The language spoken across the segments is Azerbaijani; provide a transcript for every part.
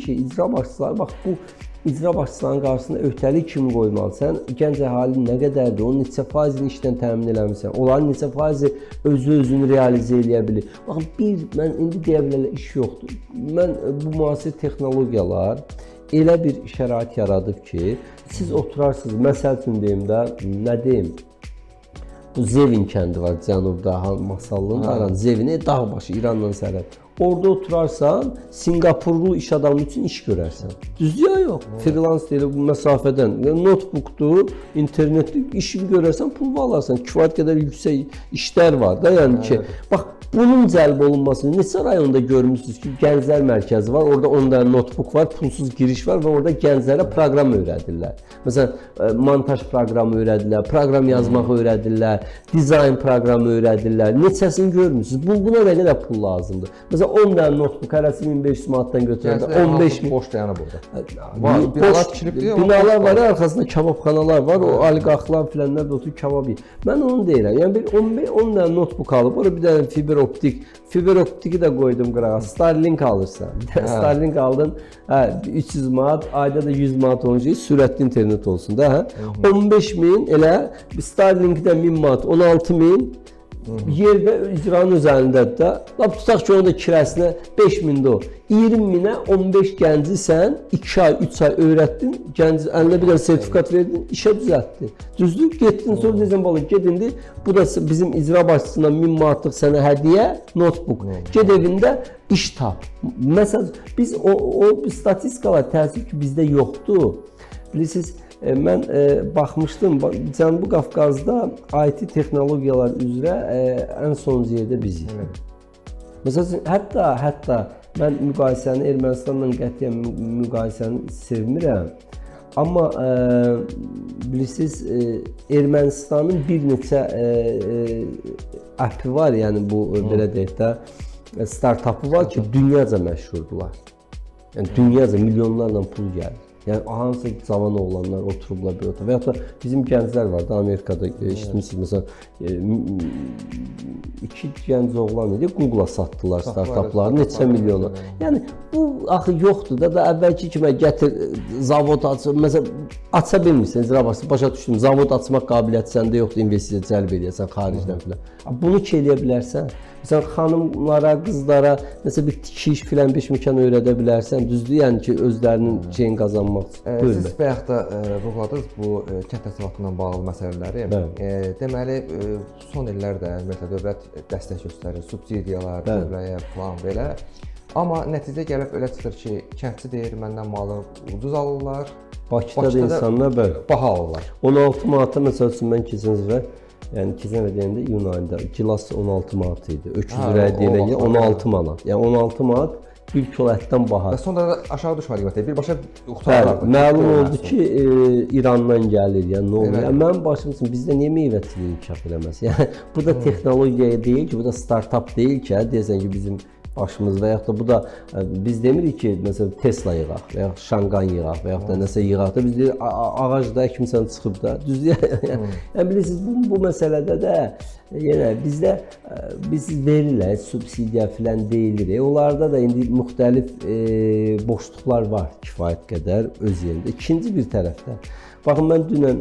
ki, icra başçıları, bax bu icra başçılarının qarşısında öhdəlik kimi qoymalısan, gənc əhali nə qədərdir, onun neçə faizini işdən təmin eləmirsən, onların neçə faizi özünü realizə eləyə bilir. Baxın, mən indi deyə bilərlər, iş yoxdur. Mən bu müasir texnologiyalar elə bir şərait yaradıb ki, siz oturarsınız, məsəl üçün deyim də, nə deyim, bu Zevin kəndi var cənubda, Masallının aran, Zevin, dağbaşı, İranla sərhəd. Orada oturarsan, Singapurlu iş adamı üçün iş görərsən. Düzdür ya yox? Freelance deyil, bu məsafədən. Notebookdur, internetli işini görərsən, pul alarsan. Kifayət qədər yüksək işlər var da, yəni ki, bax, bunun cəlb olunmasını neçə rayonda görmüşsünüz ki, gənclər mərkəzi var, orada 10 dənə notebook var, pulsuz giriş var və orada gənclərə proqram öyrədirlər. Məsələn, montaj proqramı öyrədirlər, proqram yazmağı öyrədirlər, dizayn proqramı öyrədirlər. Neçəsini görmürsünüz? Buna nə qədər pul lazımdır? Məsələn, 10 dənə notebook hərəsi 1500 manatdan götürəndə 15 min. Boş dayanı burada. Binalar tikilibdir. Binalar var, arxasında kababxanalar var, o oliqarxlar filanlar da oturub kebab yeyir. Mən onu deyirəm. Yəni bir 10 dənə notebook alıb, orada bir dənə fiber optiki də qoydum qırağa. Starlink alırsan. Starlink aldın, 300 manat, ayda da 100 manat olunca sürətli internet olsun da, 15 min elə Starlinkdən 1000 manat, 16 min yerdə icranın üzərindədir də. Lap tutaq ki, onun da kirəsinə 5000'dir o. 20 minə 15 gənci sən 2 ay, 3 ay öyrətdin, gənci əlinə bir dənə sertifikat verdin, işə düzəltdin. Düzdür? Getdin sonra deyəcəm balı, ged indi, bu da bizim icra başçısından 1000 manatlıq sənə hədiyyə, notebook. Ged evində iş tap. Məsələn, biz o statistikalar təəssüf ki, bizdə yoxdur. Bilirsiniz, mən baxmışdım, Cənubi Qafqazda IT texnologiyalar üzrə ən sonuncu yerdə bizik. Məsələn, hətta mən müqayisəni Ermənistanla qətiyyən müqayisəni sevmirəm. Amma bilirsiniz, Ermənistanın bir neçə əpi var, yəni bu belə deyək də, startupı var ki, dünyaca məşhurdular. Yəni dünyaca milyonlarla pul gəlir. Yəni hansı cavan oğlanlar oturublar bir otaq. Və ya da bizim gənclər var da, Amerikada eşitmişsiniz, məsələn, 2 gənc oğlan idi, Google-a satdılar startupları, neçə milyona. Yəni bu axı yoxdur da, əvvəlki kimi gətir, zavod açır, məsələn, aça bilmirsən, icra başa düşdüm, zavod açmaq qabiliyyəti səndə yoxdur, investisiya cəlb edəsən xaricdən filan. Bunu ki eləyə bilərsən. Məsələn, xanımlara, qızlara nəsə bir tikiş filan bir imkan öyrədə bilərsən, düzdür, yəni ki, özlərinin şeyini qazanmaq üçün. Siz bayaq da vurğuladınız bu kənd təsərrüfatından bağlı məsələləri. Deməli, son illərdə ümumiyyətlə dövlət dəstək göstərir, subsidiyalar, dövləyə falan belə. Amma nəticə gəlib elə çıxır ki, kəndçi deyir, məndən malı ucuz alırlar. Bakıda da insanlar baha alırlar. 16 manata məsəl üçün mən keçən zəfər, yəni keçən il deyəndə iyun ayında gilas 16 manat idi. Öküz ürəyi deyilən 16 manat. Yəni 16 manat bir kilo ətdən baha. Və sonra da aşağı düşmə qiyməti, birbaşa qutarlardı. Məlum oldu ki, İrandan gəlir, yəni nə olur? Yəni mənim başım üçün bizdə niyə meyvəçiliyi inkişaf eləməz? Yəni bu da texnologiya deyil ki, bu da startup deyil ki, deyəsən ki, bizim başımız və yaxud da bu da biz demirik ki, məsələn Tesla yığaq və yaxud Şanqan yığaq və yaxud da nəsə yığaq da biz deyirik ağacda kimsən çıxıb da, düzdür? Yəni bilirsiniz bu məsələdə də yenə bizdə biz verirlər, subsidiya filan deyilir. Onlarda da indi müxtəlif boşluqlar var kifayət qədər öz yerində. İkinci bir tərəfdə baxın, mən dünən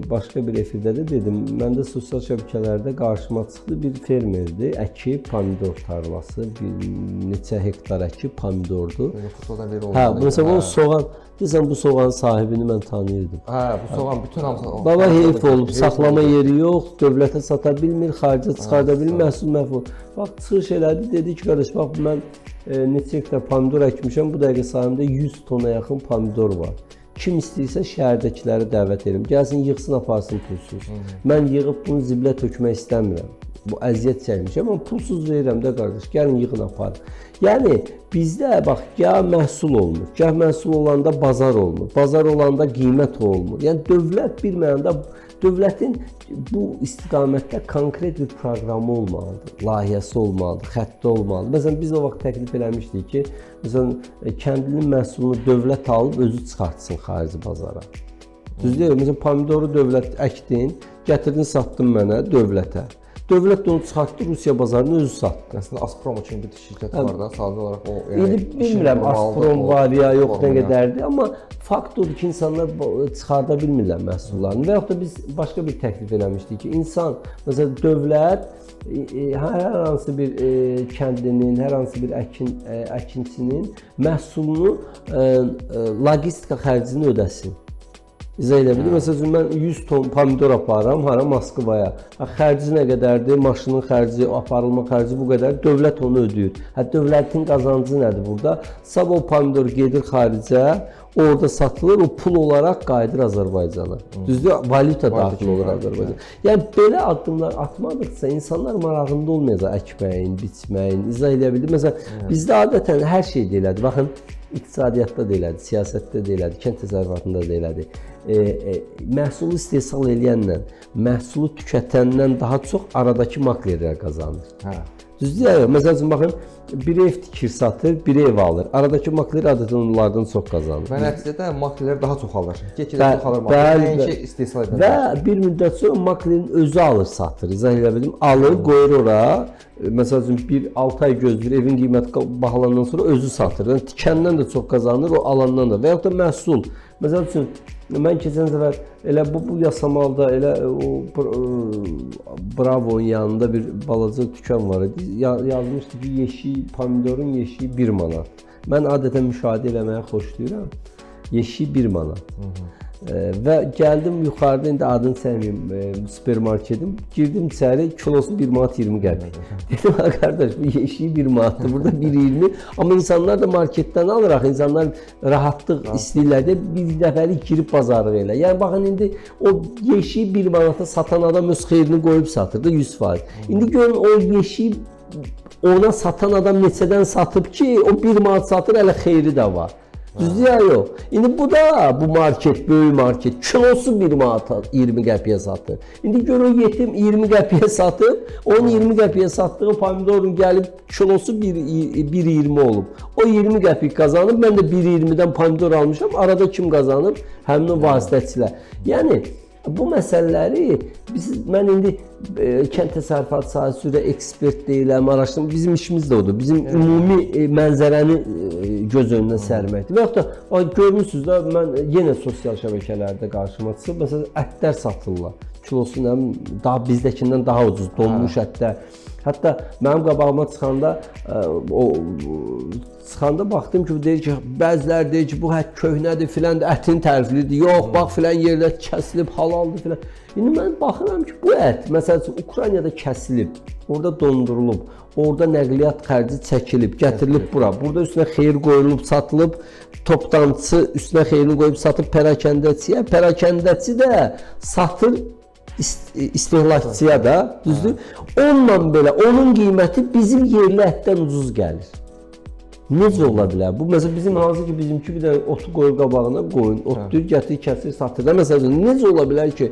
başqa bir efirdə də dedim, məndə sosial şəbəkələrdə qarşıma çıxdı bir fermerdir, əkib pomidor tarlası, bir neçə hektar əkib pomidordur. Məsələn, o soğan, deyəsən bu soğanın sahibini mən tanıyırdım. Bu soğan bütün hamısı... Baba heyf olub, saxlama yeri yox, dövlətə sata bilmir, xaricə çıxarda bilmir, məhsul məhv olub. Bax, çıxış elədi, dedi ki, qardaş, bax, mən neçə hektar pomidor əkmişəm, bu dəqiqə sahibimdə 100 tona yaxın pomidor var. Kim istəyirsə şəhərdəkiləri dəvət edirəm. Gəlsin, yığsın, aparsın pulsuz. Mən yığıb bunu ziblə tökmək istəmirəm. Bu əziyyət çəkmişəm, amma pulsuz verirəm də qardaş. Gəlin, yığın, aparın. Yəni, bizdə bax, ya məhsul olmur. Gəh məhsul olanda bazar olmur. Bazar olanda qiymət olmur. Yəni, dövlət bir mənada, dövlətin bu istiqamətdə konkret bir proqramı olmalıdır, layihəsi olmalıdır, xətti olmalıdır. Məsələn, biz o vaxt təklif eləmişdik ki, məsələn, kəndlinin məhsulunu dövlət alıb özü çıxartsın xarici bazara. Düzdür? Məsələn, pomidoru dövlət əkdin, gətirdin, satdın mənə dövlətə. Dövlət də onu çıxartdı, Rusiya bazarına özü satdı. Əslində Azprom üçün bir şirkət var da, sadəcə olaraq o İndi bilmirəm Azprom var ya yox nə qədərdir, amma fakt odur ki, insanlar çıxarda bilmirlər məhsullarını və yaxud da biz başqa bir təklif eləmişdik ki, insan, məsələn dövlət hər hansı bir kəndlinin, hər hansı bir əkinçinin məhsulunu logistika xərcini ödəsin. İzah edə bilir. Məsələn, mən 100 ton pomidor aparıram, hara Moskvaya. Xərci nə qədərdir? Maşının xərci, aparılma xərci bu qədər. Dövlət onu ödəyir. Dövlətin qazancı nədir burada? Sabah o pomidor gedir xaricə, orada satılır, o pul olaraq qayıdır Azərbaycana. Düzdür? Valyuta daxil olur Azərbaycana. Yəni belə addımlar atmadıqsa insanlar marağında olmayacaq əkməyin, biçməyin. İzah edə bilir. Məsələn, bizdə adətən hər şey deyilədir. Baxın, iqtisadiyyatda da elədir, siyasətdə də elədir, kənd təsərrüfatında da elədir. Məhsulu istehsal edənlə, məhsulu tükətəndən daha çox aradakı maklerlər qazanır. Düzdür ya? Məsəl üçün, baxın, bir ev tikir, satır, bir ev alır. Aradakı makler adətən onlardan çox qazanır. Və nəticədə maklerlər daha çox alır. Get-gedə çoxalır makler, nəinki istehsal edən. Və bir müddət sonra maklerin özü alır, satır. İzah edə bildim. Alır, qoyur ora. Məsəl üçün, 1-6 ay gözləyir, evin qiyməti bahalandan sonra özü satır. Yəni, tikəndən də çox qazanır, o alandan da. Və yaxud da məhsul. Məsəl üçün, mən keçən səfər elə bu yasamalda elə o Bravo'nun yanında bir balaca dükan var idi. Yazmışdı ki, yeşik, pomidorun yeşiyi 1 manat. Mən adətən müşahidə eləməyi xoşlayıram. Yeşiyi 1 manat. Və gəldim yuxarıda, indi adını sevməyim, supermarketim. Girdim içəri, kilosu 1 manat 20 qəpik. Dedim, qardaş, bu yeşiyi 1 manatdır, burada 1.20. Amma insanlar da marketdən alır, insanlar rahatlıq istəyirlər də bir dəfəlik girib bazarlıq elə. Yəni, baxın, indi o yeşiyi 1 manata satan adam öz xeyrini qoyub satır da 100%. İndi görün, o yeşiyi ona satan adam neçədən satıb ki, o 1 manat satır, hələ xeyri də var. Düzdür ya yox. İndi bu da bu market, böyük market kilosu 1 manata 20 qəpiyə satır. İndi gör o yetim 20 qəpiyə satır, onun 20 qəpiyə satdığı pomidorun gəlib kilosu 1.20 olub. O 20 qəpik qazanıb, mən də 1.20-dən pomidor almışam. Arada kim qazanıb? Həmin o vasitəçilər. Yəni bu məsələləri mən indi kənd təsərrüfatı sahəsi üzrə ekspert deyiləm, araşdırma. Bizim işimiz də odur. Bizim ümumi mənzərəni göz önünə sərməkdir. Və yaxud da görmüsünüz də mən yenə sosial şəbəkələrdə qarşıma çıxıb, məsələn, ətlər satırlar. Kilosu daha bizdəkindən daha ucuz, donmuş ətlər. Hətta mənim qabağıma çıxanda baxdım ki, deyir ki, bəziləri deyir ki, bu ət köhnədir, filan ətin təriflidir. Yox, bax, filan yerlər kəsilib, halaldır filan. İndi mən baxıram ki, bu ət, məsələn, Ukraynada kəsilib, orada dondurulub, orada nəqliyyat xərci çəkilib, gətirilib bura. Burada üstünə xeyir qoyulub, satılıb, toptancısı üstünə xeyrini qoyub satıb pərakəndəçiyə, pərakəndəçi də satır istehlakçıya da, düzdür? Onunla belə, onun qiyməti bizim yerli ətdən ucuz gəlir. Necə ola bilər? Bu, məsələn, bizim hansı ki, bizimki bir də otu qoyur qabağına, qoyun, otdur, gətir, kəsir, satır da. Məsələn, necə ola bilər ki,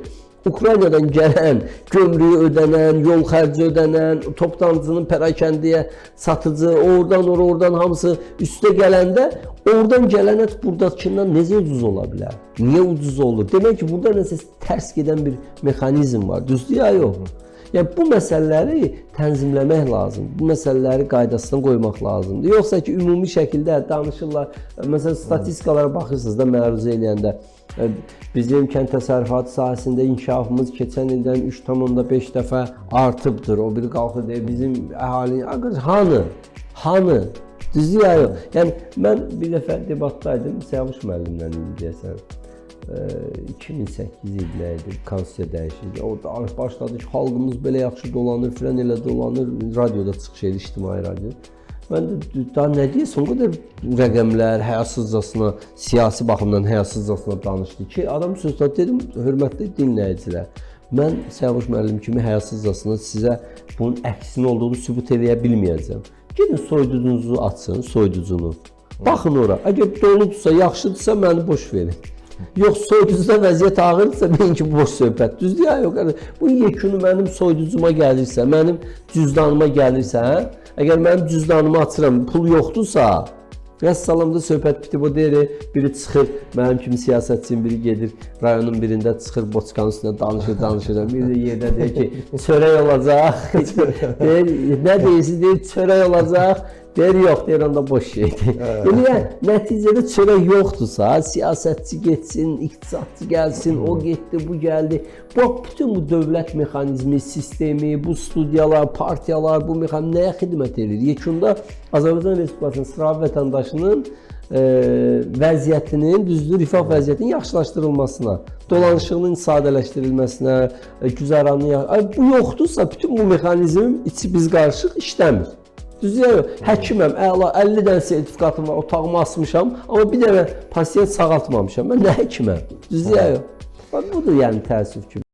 Ukraynadan gələn, gömrüyü ödənən, yol xərci ödənən, toptancının pərakəndiyə satıcı, oradan hamısı üstə gələndə, oradan gələn ət buradakindən necə ucuz ola bilər? Niyə ucuz olur? Demək ki, burada nəsə tərs gedən bir mexanizm var. Düzdür ya yox? Yəni, bu məsələləri tənzimləmək lazımdır. Bu məsələləri qaydasına qoymaq lazımdır. Yoxsa ki, ümumi şəkildə danışırlar. Məsələn, statistikalara baxırsınız da məruzə eləyəndə. Bizim kənd təsərrüfatı sahəsində inkişafımız keçən ildən 3,5 dəfə artıbdır. O biri qalxır deyir, bizim əhalinin... Hanı? Düzdür ya yox? Yəni, mən bir dəfə debatdaydım, Səyavuş müəllimlə deyəsən. 2008 ildə idi, konstitusiya dəyişikliyi. Orada başladı ki, xalqımız belə yaxşı dolanır, filan elə dolanır, radioda çıxış edir, ictimai radio. Mən də daha nə deyəsən, o qədər rəqəmlər, həyasızcasına, siyasi baxımdan həyasızcasına danışdı ki, adam sözlə dedim, hörmətli dinləyicilər, mən Səyavuş müəllim kimi həyasızcasına sizə bunun əksinin olduğunu sübut edə bilməyəcəm. Gedin soyuducunuzu açın, soyuducunu. Baxın ora, əgər doludursa, yaxşıdırsa məni boş verin. Yox, soyuducuda vəziyyət ağırdırsa, bilin ki, boş söhbət. Düzdür ya, yox. Bu yekunu mənim soyuducuma gəlirsə, mənim cüzdanıma gəlirsə, əgər mənim cüzdanımı açıram, pul yoxdursa, Vəssalamda söhbət bitib, o deyir, biri çıxır, mənim kimi siyasətçinin biri gedir, rayonun birində çıxır, boçkanın üstündə danışır, bir də yerdə deyir ki, çörək olacaq, deyir, nə deyirsiniz, deyir, çörək olacaq, deyir, yox, deyir, onda boş şeydir. Yəni, nəticədə çörək yoxdursa, siyasətçi getsin, iqtisadçı gəlsin, o getdi, bu gəldi. Bütün bu dövlət mexanizmi, sistemi, bu studiyalar, partiyalar, bu mexanizm nəyə xidmət edir? Yekunda Azərbaycan Respublikasının sıravi vətəndaşının vəziyyətinin, düzdür, rifah vəziyyətinin yaxşılaşdırılmasına, dolanışığının sadələşdirilməsinə, güzəranının... Bu yoxdursa, bütün bu mexanizm içi biz qarışıq işləmir. Düzdür, həkiməm, əla, 50 dənə sertifikatım var, otağımı asmışam, amma bir dənə pasiyent sağaltmamışam. Mən nə həkiməm? Düzdür, budur yəni təəssüf ki.